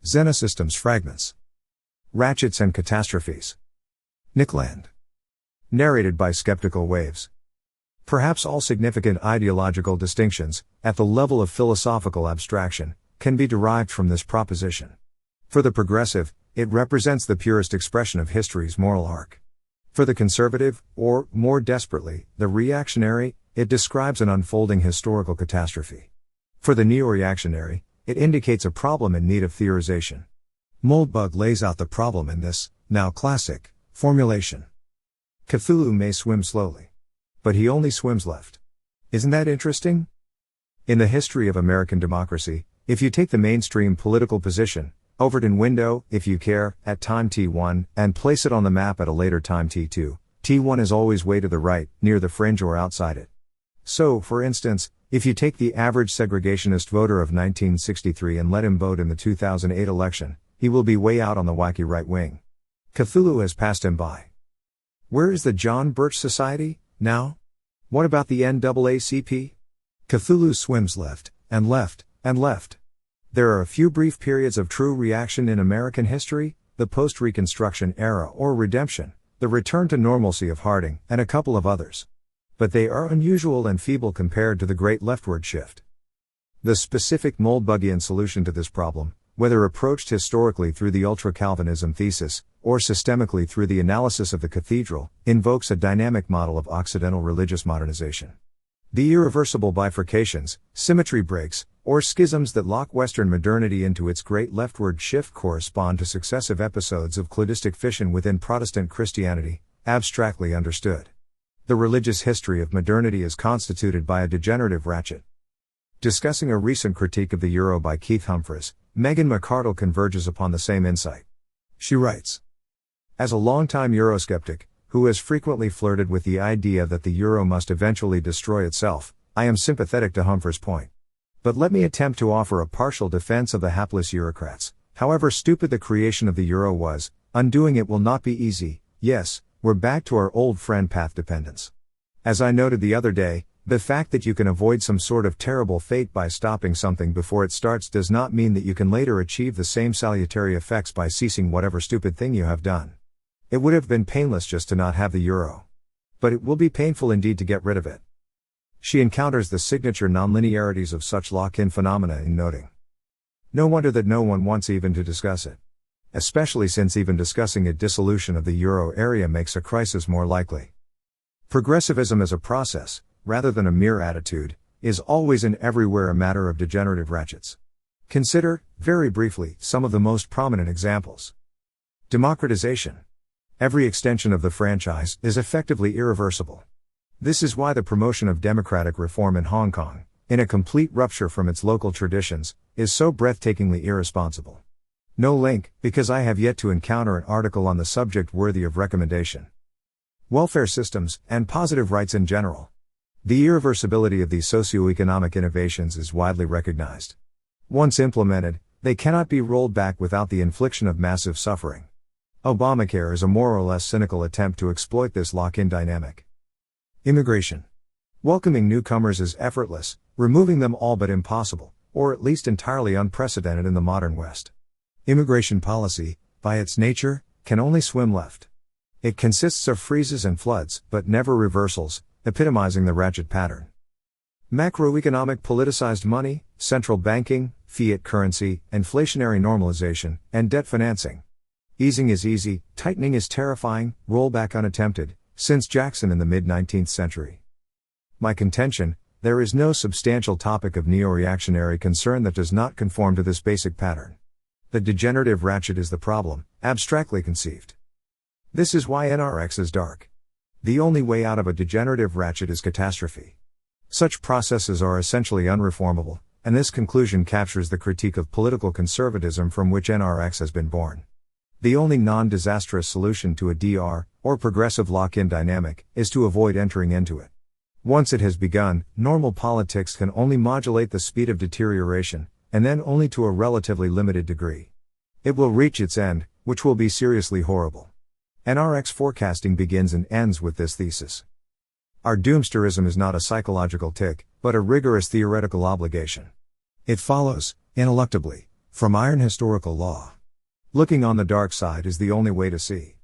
Xenosystems Fragments. Ratchets and Catastrophes. Nickland. Narrated by Skeptical Waves. Perhaps all significant ideological distinctions, at the level of philosophical abstraction, can be derived from this proposition. For the progressive, it represents the purest expression of history's moral arc. For the conservative, or, more desperately, the reactionary, it describes an unfolding historical catastrophe. For the neo-reactionary, it indicates a problem in need of theorization. Moldbug lays out the problem in this, now classic, formulation. Cthulhu may swim slowly. But he only swims left. Isn't that interesting? In the history of American democracy, if you take the mainstream political position, Overton window, if you care, at time t1, and place it on the map at a later time t2, t1 is always way to the right, near the fringe or outside it. So, for instance, if you take the average segregationist voter of 1963 and let him vote in the 2008 election, he will be way out on the wacky right wing. Cthulhu has passed him by. Where is the John Birch Society, now? What about the NAACP? Cthulhu swims left, and left, and left. There are a few brief periods of true reaction in American history, the post-Reconstruction era or redemption, the return to normalcy of Harding, and a couple of others. But they are unusual and feeble compared to the great leftward shift. The specific Moldbugian solution to this problem, whether approached historically through the ultra-Calvinism thesis, or systemically through the analysis of the cathedral, invokes a dynamic model of Occidental religious modernization. The irreversible bifurcations, symmetry breaks, or schisms that lock Western modernity into its great leftward shift correspond to successive episodes of cladistic fission within Protestant Christianity, abstractly understood. The religious history of modernity is constituted by a degenerative ratchet. Discussing a recent critique of the Euro by Keith Humphreys, Megan McArdle converges upon the same insight. She writes, as a longtime Eurosceptic, who has frequently flirted with the idea that the Euro must eventually destroy itself, I am sympathetic to Humphreys' point. But let me attempt to offer a partial defense of the hapless Eurocrats. However stupid the creation of the Euro was, undoing it will not be easy. Yes, we're back to our old friend path dependence. As I noted the other day, the fact that you can avoid some sort of terrible fate by stopping something before it starts does not mean that you can later achieve the same salutary effects by ceasing whatever stupid thing you have done. It would have been painless just to not have the Euro. But it will be painful indeed to get rid of it. She encounters the signature nonlinearities of such lock-in phenomena in noting. No wonder that no one wants even to discuss it. Especially since even discussing a dissolution of the Euro area makes a crisis more likely. Progressivism as a process, rather than a mere attitude, is always and everywhere a matter of degenerative ratchets. Consider, very briefly, some of the most prominent examples. Democratization. Every extension of the franchise is effectively irreversible. This is why the promotion of democratic reform in Hong Kong, in a complete rupture from its local traditions, is so breathtakingly irresponsible. No link, because I have yet to encounter an article on the subject worthy of recommendation. Welfare systems, and positive rights in general. The irreversibility of these socio-economic innovations is widely recognized. Once implemented, they cannot be rolled back without the infliction of massive suffering. Obamacare is a more or less cynical attempt to exploit this lock-in dynamic. Immigration. Welcoming newcomers is effortless, removing them all but impossible, or at least entirely unprecedented in the modern West. Immigration policy, by its nature, can only swim left. It consists of freezes and floods, but never reversals, epitomizing the ratchet pattern. Macroeconomic politicized money, central banking, fiat currency, inflationary normalization, and debt financing. Easing is easy, tightening is terrifying, rollback unattempted, since Jackson in the mid-19th century. My contention, there is no substantial topic of neo-reactionary concern that does not conform to this basic pattern. The degenerative ratchet is the problem, abstractly conceived. This is why NRX is dark. The only way out of a degenerative ratchet is catastrophe. Such processes are essentially unreformable, and this conclusion captures the critique of political conservatism from which NRX has been born. The only non-disastrous solution to a DR, or progressive lock-in dynamic, is to avoid entering into it. Once it has begun, normal politics can only modulate the speed of deterioration, and then only to a relatively limited degree. It will reach its end, which will be seriously horrible. NRX forecasting begins and ends with this thesis. Our doomsterism is not a psychological tic, but a rigorous theoretical obligation. It follows, ineluctably, From Iron Historical Law. Looking on the dark side is the only way to see.